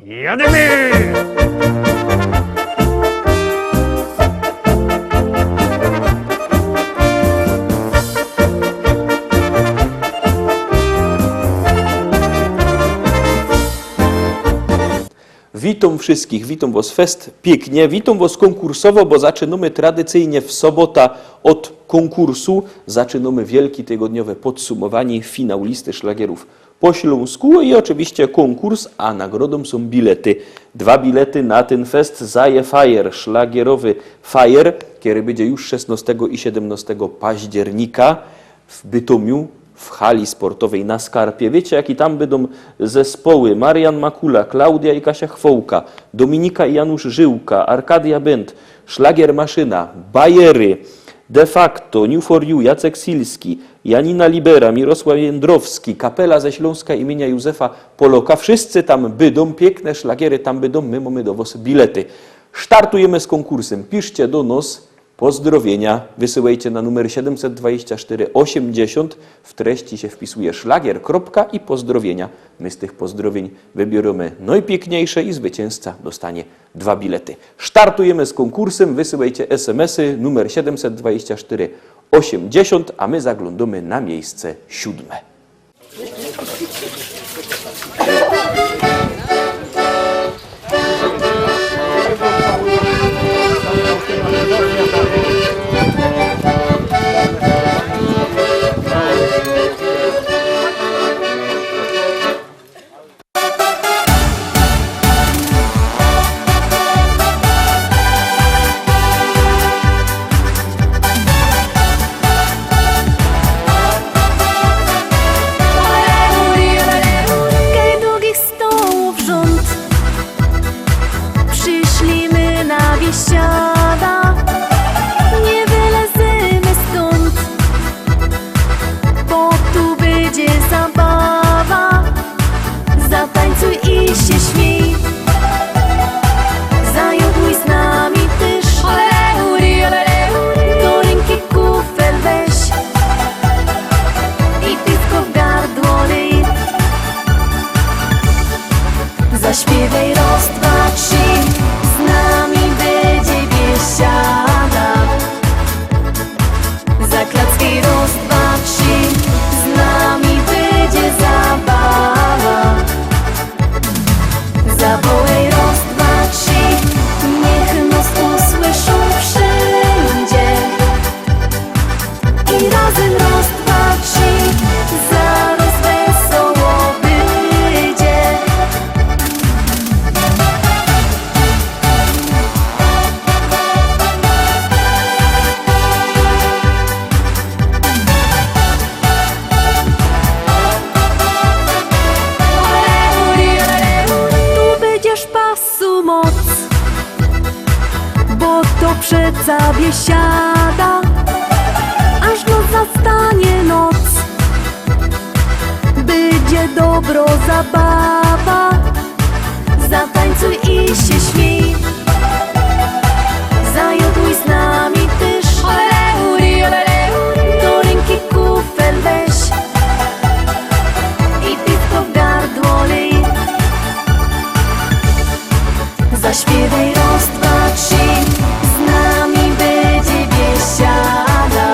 Jademy! Witam wszystkich, witam was fest pięknie, witam was konkursowo, bo zaczynamy tradycyjnie w sobota od konkursu. Zaczynamy wielkie tygodniowe podsumowanie, finał listy szlagierów po Śląsku i oczywiście konkurs, a nagrodą są bilety. 2 bilety na ten fest zaje Fire, szlagierowy Fire, który będzie już 16 i 17 października w Bytomiu, w hali sportowej na Skarpie. Wiecie, jakie tam będą zespoły? Marian Makula, Klaudia i Kasia Chwołka, Dominika i Janusz Żyłka, Arkadia Band, Szlagier Maszyna, Bajery, De Facto, New for You, Jacek Silski, Janina Libera, Mirosław Jędrowski, kapela ze Śląska imienia Józefa Poloka. Wszyscy tam będą, piękne szlagiery tam będą, my mamy do was bilety. Startujemy z konkursem. Piszcie do nas pozdrowienia, wysyłajcie na numer 724 80. W treści się wpisuje szlagier, kropka i pozdrowienia. My z tych pozdrowień wybierzemy najpiękniejsze i zwycięzca dostanie 2 bilety. Startujemy z konkursem, wysyłajcie SMS-y numer 724 80, a my zaglądamy na miejsce 7. Zaśpiewaj raz, dwa, trzy, z nami będzie biesiada. Zaklacki raz, dwa, trzy, z nami będzie zabawa. Zawołaj raz, dwa, trzy, niech nas usłyszą wszędzie. I razem raz, dwa, trzy, zaraz wesoło będzie. Moc, bo to przeca biesiada, aż noc zastanie noc. Będzie dobro zabawa, zatańcuj i się śmiej. Zajoduj z nami też, do ręki kufel weź i piwko w gardło lej. Zaśpiewaj raz, dwa, trzy, z nami będzie biesiada.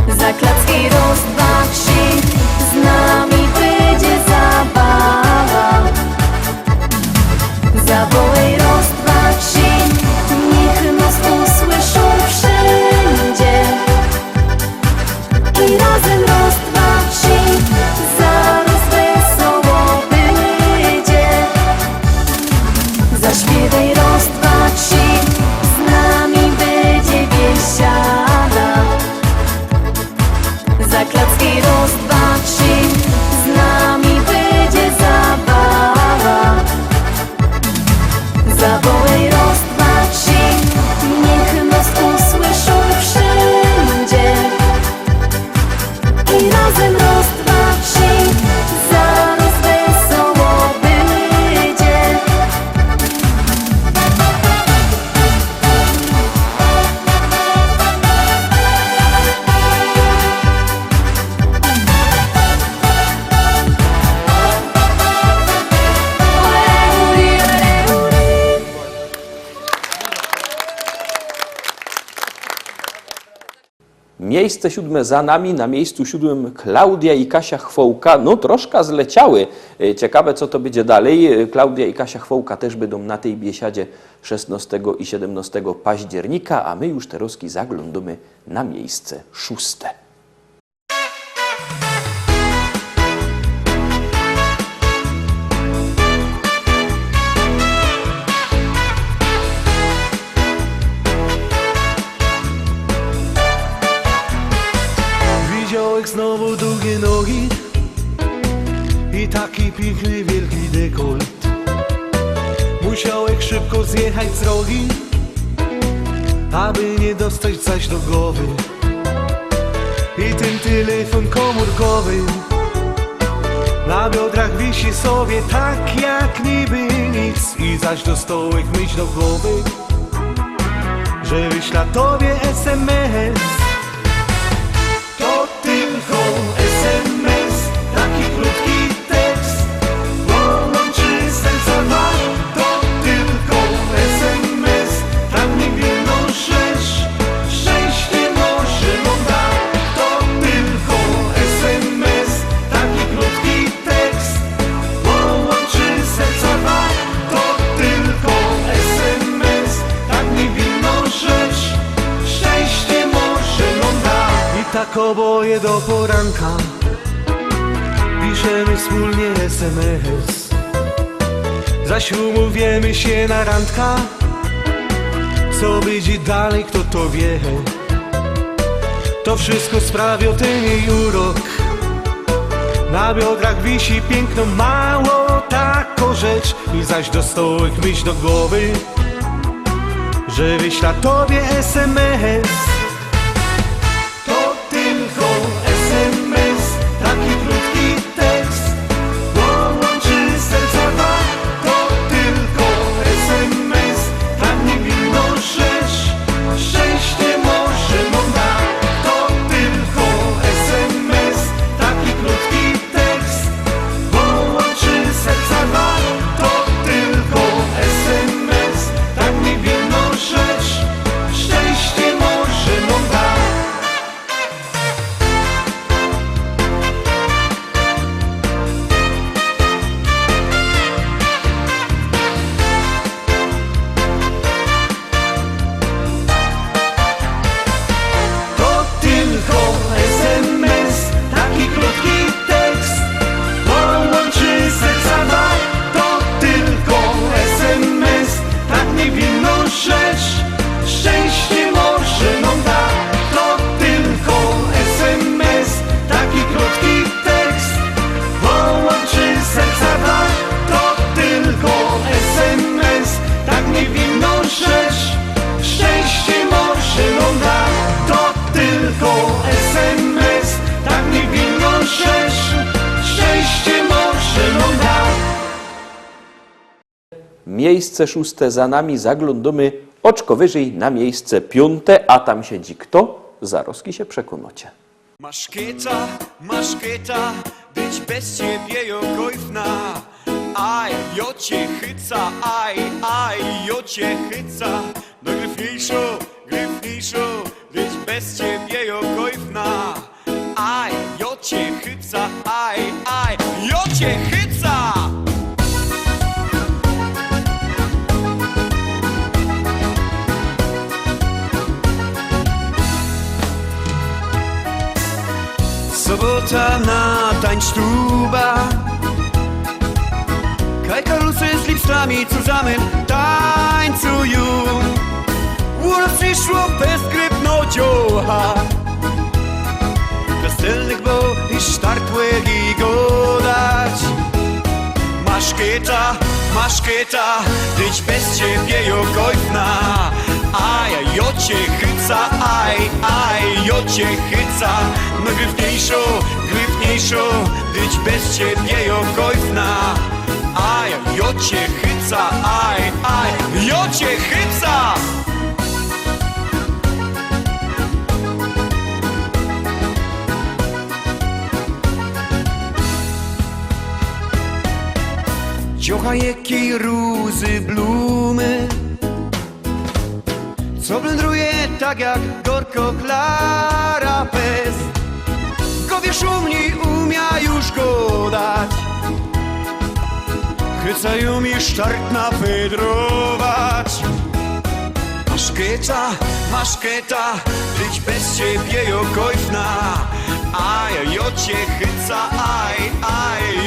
Zaklacki raz, dwa, trzy, z nami będzie zabawa. Zawołaj raz, dwa, trzy, niech nas usłyszą wszędzie. I razem raz, dwa, trzy, zaraz wesoło będzie. Miejsce 7 za nami, na miejscu 7 Klaudia i Kasia Chwołka. No troszkę zleciały. Ciekawe, co to będzie dalej. Klaudia i Kasia Chwołka też będą na tej biesiadzie 16 i 17 października, a my już teraz zaglądamy na miejsce 6. Widziałeś znowu długie nogi i taki piękny wielki dekolt. Musiałeś szybko zjechać z drogi, aby nie dostać coś do głowy. I ten telefon komórkowy na biodrach wisi sobie tak jak niby nic. I zaś dostałeś myśl do głowy, że wyśla tobie SMS. To tylko SMS, taki krótki tekst, połączy serca dwa. To tylko SMS, tak niewinną rzecz, szczęście może nam da. To tylko SMS, taki krótki tekst, połączy serca dwa. To tylko SMS, tak niewinną rzecz, szczęście może nam da. I tak oboje do poranka piszemy wspólnie SMS. Zaś umówiemy się na randka, co będzie dalej, kto to wie. To wszystko sprawia ten jej urok. Na biodrach wisi piękno, mało taką rzecz. I zaś dostałeś myśl do głowy, że wyśla tobie SMS. To tylko SMS, taki krótki tekst, połączy serca dwa. To tylko SMS, tak niewinną rzecz, szczęście może nam da. To tylko SMS, taki krótki tekst, połączy serca dwa. To tylko SMS, tak niewinną rzecz, szczęście może nam da. To tylko SMS, taki krótki tekst, połączy serca dwa. To tylko SMS, tak niewinną rzecz, szczęście może nam da. To tylko SMS, taki krótki tekst, połączy serca dwa. To tylko SMS, tak niewinną rzecz, szczęście może nam da. To tylko SMS, tak niewinną rzecz, szczęście może nam da. Miejsce 6 za nami, zaglądamy oczko wyżej na miejsce 5, a tam siedzi kto? Zaroski się przekonacie. Maszkieta, być bez ciebie jokojfna. Aj, jo cię chyca, aj, jo cię chyca. No gryfniejszo, być bez ciebie jokojfna. Aj, jo cię chyca, aj, jo cię chyca. Sobota na tańcztuba, kaj karusy z lipstami zusammen tańcują. Urlaub przyszło bezgrypno dzioła, Kastelnych bo i sztarkłegi godać. Maszkieta, być bez ciebie jokojfna. Aj, jo cię chyca, aj, jo cię chyca. No gryfniejszo, być bez ciebie jokojfna. Aj, jo cię chyca, aj, jo cię chyca. Ciocha jakiej rózy blumy, co blędruje tak jak gorko klara pest. Go wieszumni umia już go dać, chyca ją mi sztartna wydrować. Maszketa, być bez ciebie jokojfna. Aj, jo cię chyca, aj,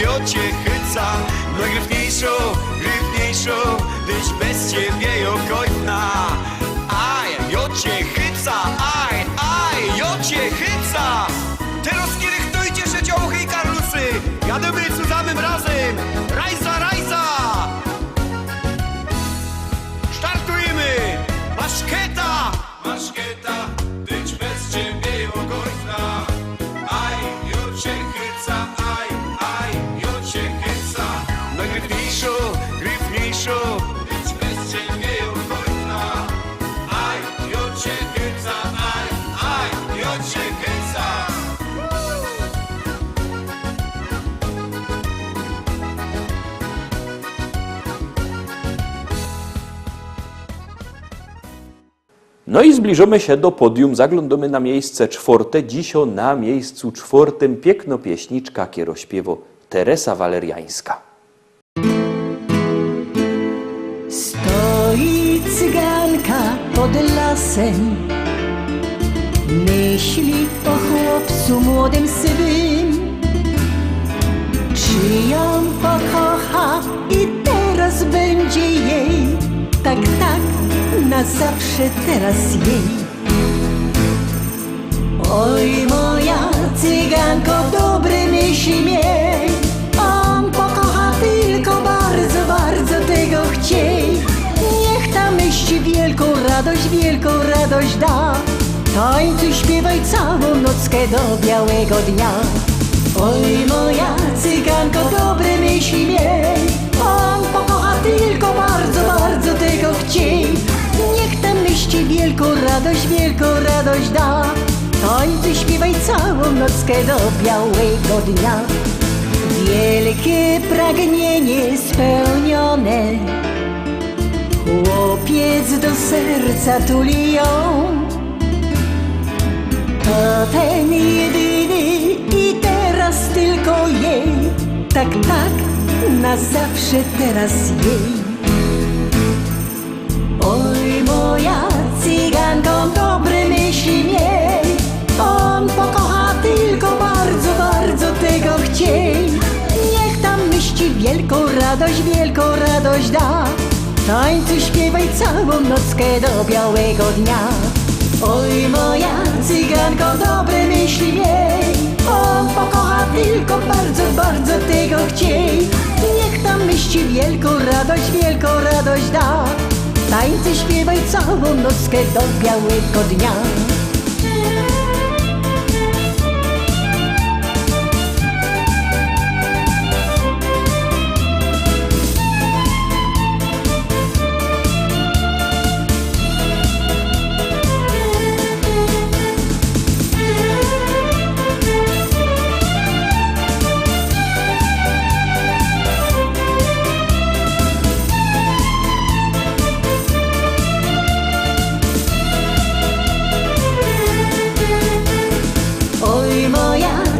jo cię chyca. Najgryfniejszą, być bez ciebie jokojfna. Aj, jo cię chyca, aj, jo cię chyca. Teraz kiedy chcecie, że działchy i karlusy, jademy z samym razem. Rajza! Startujemy! Maszketa, być bez ciebie jokojfna. Aj, jo cię chyca, aj, jo cię chyca. Najgryfniejszą, być bez ciebie jokojfna. Aj, jo cię chyca, aj, jo cię chyca. No i zbliżamy się do podium, zaglądamy na miejsce czwarte. Dzisio na miejscu czwartym piękno pieśniczka kierośpiewo Teresa Waleriańska. Stoi cyganka pod lasem, myśli o chłopcu młodym sywym. Czy ją pokocha i teraz będzie jej, tak, na zawsze teraz jej. Oj, moja cyganko, dobre myśli miej, on pokocha tylko bardzo tego chciej. Niech ta myśl wielką radość da, tańcuj, śpiewaj całą nockę do białego dnia. Oj, moja cyganko, dobre myśli miej, on pokocha tylko bardzo tego chciej. Niech ta myśl wielką radość da, tańcuj, śpiewaj całą nockę do białego dnia. Wielkie pragnienie spełnione, chłopiec do serca tuli ją. To ten jedyny i teraz tylko jej, tak, na zawsze teraz jej. Oj, moja cyganko, dobre myśli miej, on pokocha tylko bardzo tego chciej. Niech tam myśli wielką radość da, tańcuj, śpiewaj całą nockę do białego dnia. Oj, moja cyganko, dobre myśli miej, on pokocha tylko bardzo tego chciej. Niech tam myśli wielką radość da, tańcuj, śpiewaj całą nockę do białego dnia.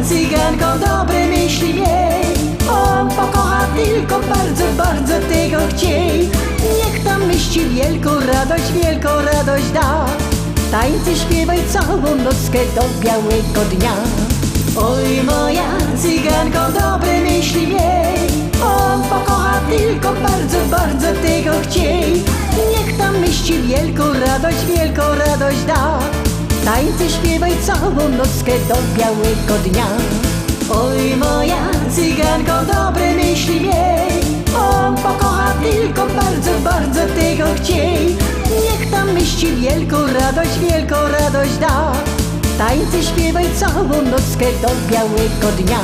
Cyganko, dobre myśli miej, on pokocha tylko bardzo tego chciej. Niech tam myśli wielką radość da, tańcuj, śpiewaj całą nockę do białego dnia. Oj, moja cyganko, dobre myśli miej, on pokocha tylko bardzo tego chciej. Niech tam myśli wielką radość da, tańcuj, śpiewaj całą nockę do białego dnia. Oj, moja cyganko, dobre myśli miej, on pokocha tylko bardzo tego chciej. Niech tam myśli wielką radość da, tańcuj, śpiewaj całą nockę do białego dnia.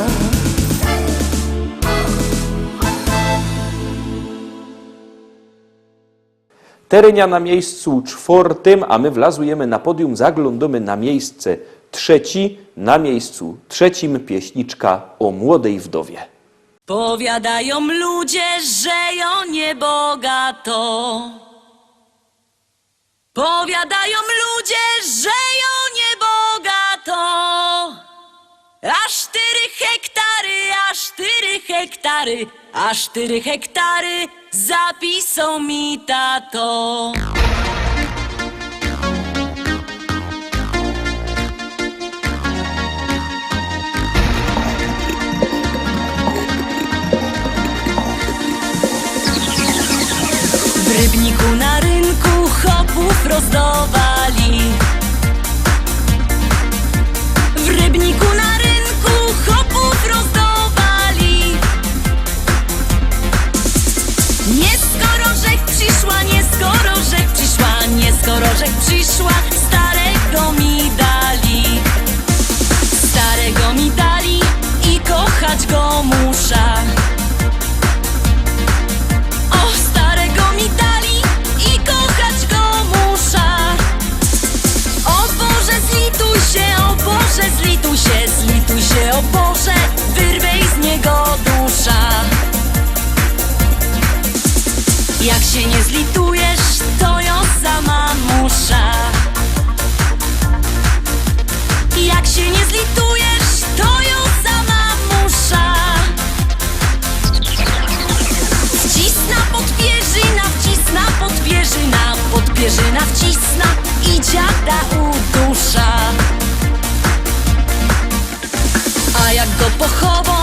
Terenia na miejscu czwartym, a my wlazujemy na podium, zaglądamy na miejsce trzeci. Na miejscu trzecim pieśniczka o młodej wdowie. Powiadają ludzie, że ją niebogato, Powiadają ludzie, że ją niebogato. A 4 hektary, a 4 hektary, a 4 hektary zapisał mi tato. W Rybniku na rynku chopów rozdawali. W Rybniku na rynku chopów rozdawali. Nie skoro rzek przyszła, nie skoro rzek przyszła, nie skoro rzek przyszła, starego mi dali. Starego mi dali i kochać go muszę. Zlituj się, o Boże, wyrwej z niego dusza. Jak się nie zlitujesz, to ją sama muszę. Jak się nie zlitujesz, to ją sama muszę. Wcisna podpierzyna, wcisna podpierzyna, podpierzyna wcisna i dziada udusza. A jak go pochową,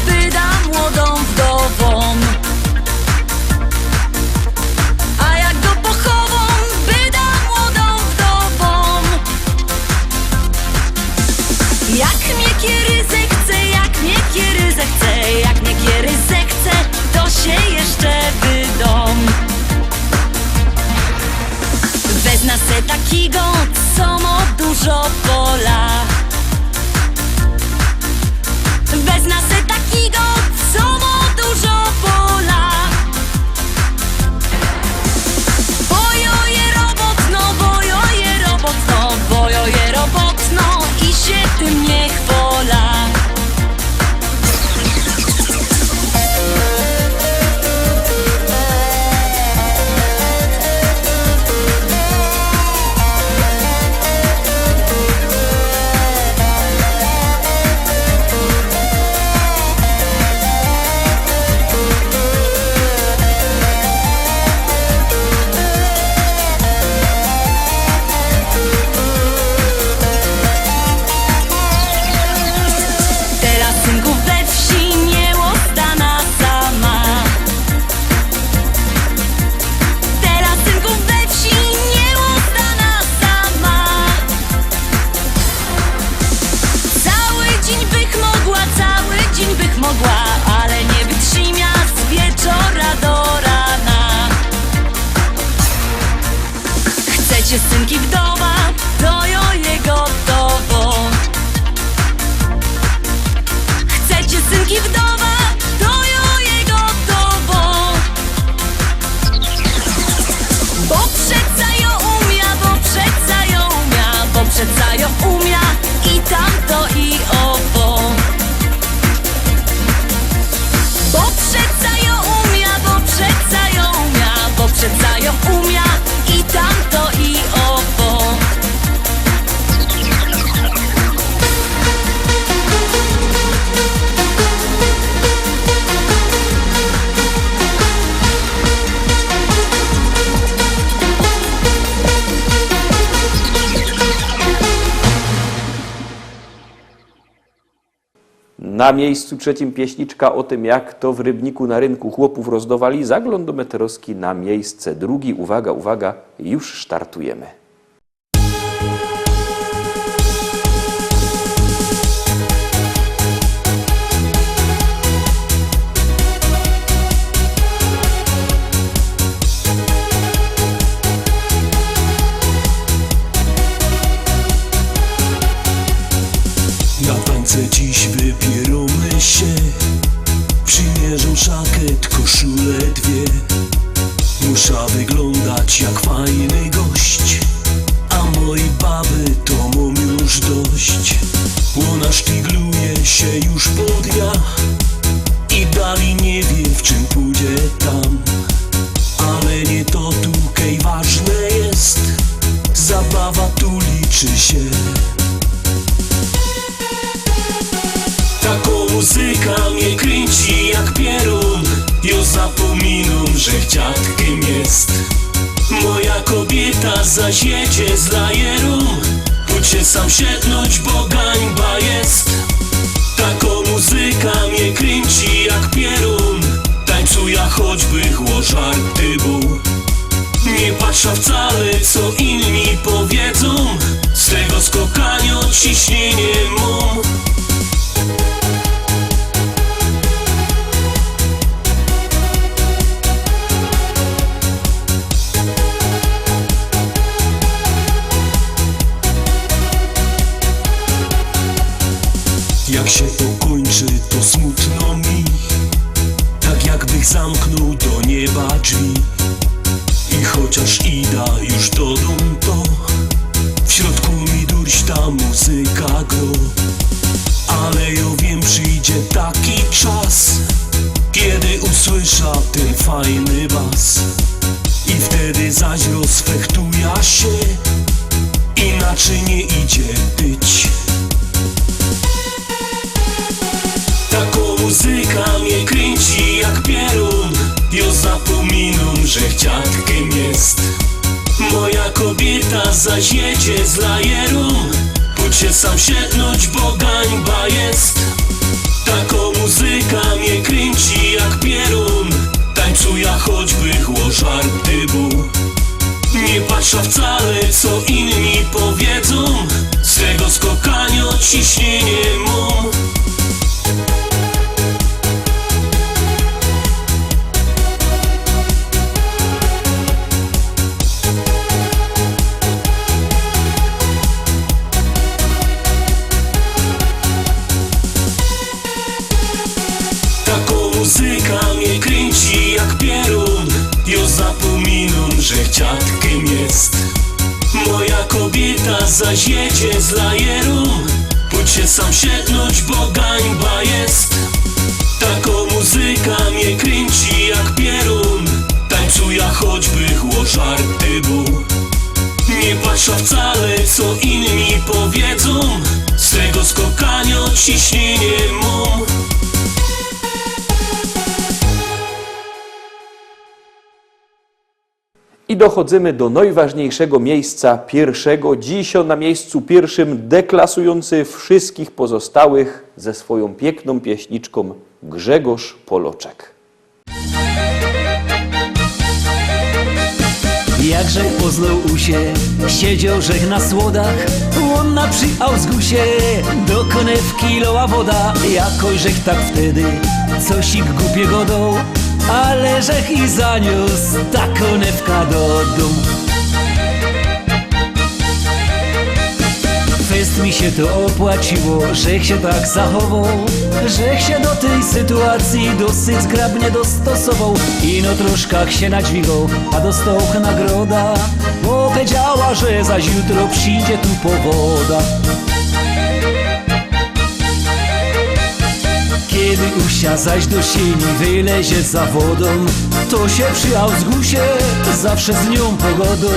wyda młodą wdową. A jak go pochową, wyda młodą wdową. Jak mnie kieryzę chce, jak mnie kieryzę chce, jak mnie kieryzę chce, to się jeszcze wydom. Wezna se takiego, co ma dużo pola. Wezna se takiego, co ma dużo pola. Bojoje robotno, bojoje robotno, bojoje robotno i się tym nie chwola. Ale nie wytrzyma z wieczora do rana. Chcecie synki wdowa, to jo jego gotowo. Chcecie synki wdowa, to jo jego gotowo. Bo przeca ją umia, bo przeca ją umia, bo przeca ją umia i tamto i owo. Bo przeca ją umia, bo przeca ją umia, bo przeca ją umia i tamto i owo. Na miejscu trzecim pieśniczka o tym, jak to w Rybniku na rynku chłopów rozdawali. Zagląd do meteorowski na miejsce drugi. Uwaga, uwaga, już startujemy. Na tańce dziś wybieramy się. Przymierzę szakiet, koszulę dwie. Muszę wyglądać jak fajny gość, a mojej baby to mam już dość. Ona sztygluje się już po dniach i dalej nie wie, w czym pójdzie tam. Ale nie to tutaj ważne jest, że dziadkiem jest. Moja kobieta zaś jedzie z lajerą, pójdźcie sam siednąć, bo gańba jest. Taką muzyka mnie kręci jak pierun, tańcuja choćby chłożarty był. Nie patrza wcale co inni powiedzą, z tego skokania ciśnienie mum. Jak się to kończy, to smutno mi, tak jakbych zamknął do nieba drzwi. I chociaż ida już do domu, to w środku mi durś ta muzyka gro. Ale ja wiem, przyjdzie taki czas, kiedy usłysza ten fajny bas. I wtedy zaś rozfechtuja się, inaczej nie idzie być. Taką muzyka mnie kręci jak pierun, ja zapominam, że dziadkiem jest. Moja kobieta zaś jedzie z lajerą, pójdźcie sam siednąć, bo gańba jest. Taką muzyka mnie kręci jak pierun, tańcuja choćby chłożarty był. Nie patrza wcale co inni powiedzą, z tego skokania ciśnienie mum. Muzyka mnie kręci jak pierun, ja zapominam, że dziadkiem jest. Moja kobieta zaś jedzie z lajerą, pójdźcie sam siednąć, bo gańba jest. Taką muzyka mnie kręci jak pierun, tańcuja choćby chłożarty był. Nie patrza wcale co inni powiedzą, z tego skokania ciśnienie mum. I dochodzimy do najważniejszego miejsca pierwszego. Dziś na miejscu pierwszym deklasujący wszystkich pozostałych ze swoją piękną pieśniczką Grzegorz Poloczek. Jakże poznał usie, siedział żech na słodach, on na przyjał z gusie, do konewki loła woda, jakoś żech tak wtedy, coś ich głupiego dał, ale żech i zaniósł ta konewka do domu. Fest mi się to opłaciło, żech się tak zachował, żech się do tej sytuacji dosyć zgrabnie dostosował. Ino troszkach się nadźwigał, a dostał nagroda, bo powiedziała, że zaś jutro przyjdzie tu powoda. Kiedy usia zaś do sieni wylezie za wodą, to się przyjał z gusie, zawsze z nią pogodą.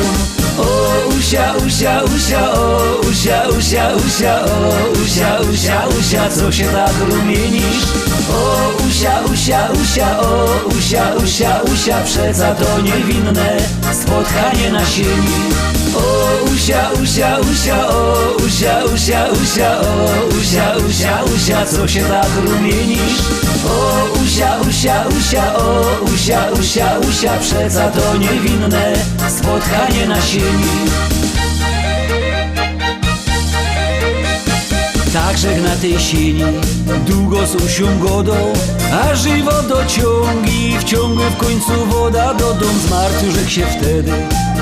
O usia, usia, usia, o usia, usia, usia, o usia, usia, usia, co się tak rumienisz? O usia, usia, usia, o usia, usia, usia, przeca to niewinne spotkanie na sieni. O usia, usia, usia, o usia, usia, usia, o usia, usia, usia, co się tak rumienisz? O usia, usia, usia, o usia, usia, usia, przeca to niewinne spotkanie na sieni. Także na tej sieni długo z usią godą, a żywo dociągi wciągły w końcu woda do dom. Zmartwił żech się wtedy,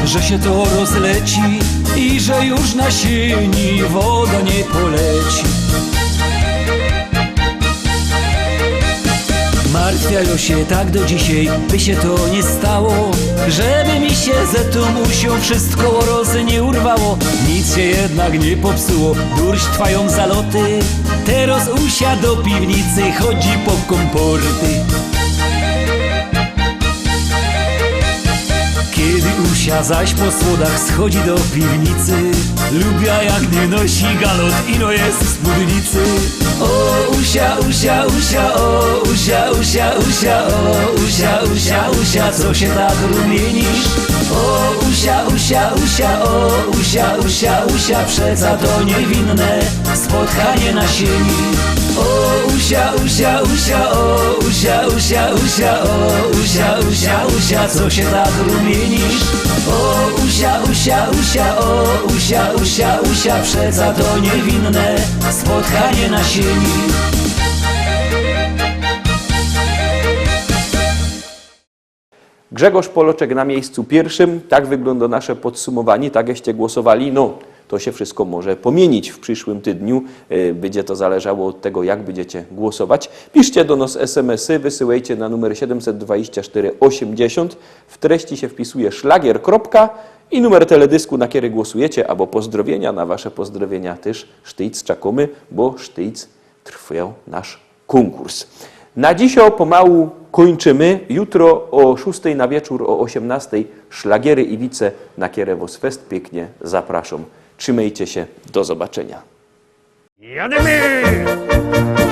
że się to rozleci i że już na sieni woda nie poleci. Martwiają się tak do dzisiaj, by się to nie stało, żeby mi się ze tą usią wszystko rozy nie urwało. Nic się jednak nie popsuło, durść trwają zaloty, teraz usia do piwnicy chodzi po komporty. Kiedy usia Usia zaś po słodach schodzi do piwnicy. Lubia jak gdy nosi galot, ino jest w spódnicy. O Usia, Usia, Usia, o Usia, Usia, Usia, o Usia, Usia, Usia, co się tak rumienisz? O Usia, Usia, Usia, o Usia, Usia, Usia, przeca to niewinne spotkanie na sieni. O Usia, Usia, Usia, o Usia, Usia, Usia, o Usia, Usia, Usia, co się tak rumienisz? O Usia, Usia, Usia, o Usia, Usia, Usia, przeca to niewinne spotkanie na sieni. Grzegorz Poloczek na miejscu pierwszym. Tak wygląda nasze podsumowanie, tak jakście głosowali. No, to się wszystko może pomienić w przyszłym tygodniu. Będzie to zależało od tego, jak będziecie głosować. Piszcie do nas SMS-y, wysyłajcie na numer 724 80. W treści się wpisuje szlagier. I numer teledysku, na który głosujecie, albo pozdrowienia. Na wasze pozdrowienia też sztyjc czekamy, bo sztyjc trwa nasz konkurs. Na dzisiaj pomału kończymy. Jutro o 6 na wieczór, o 18 szlagiery i wice na Kierewos Fest. Pięknie zapraszam. Trzymajcie się. Do zobaczenia. Jademy!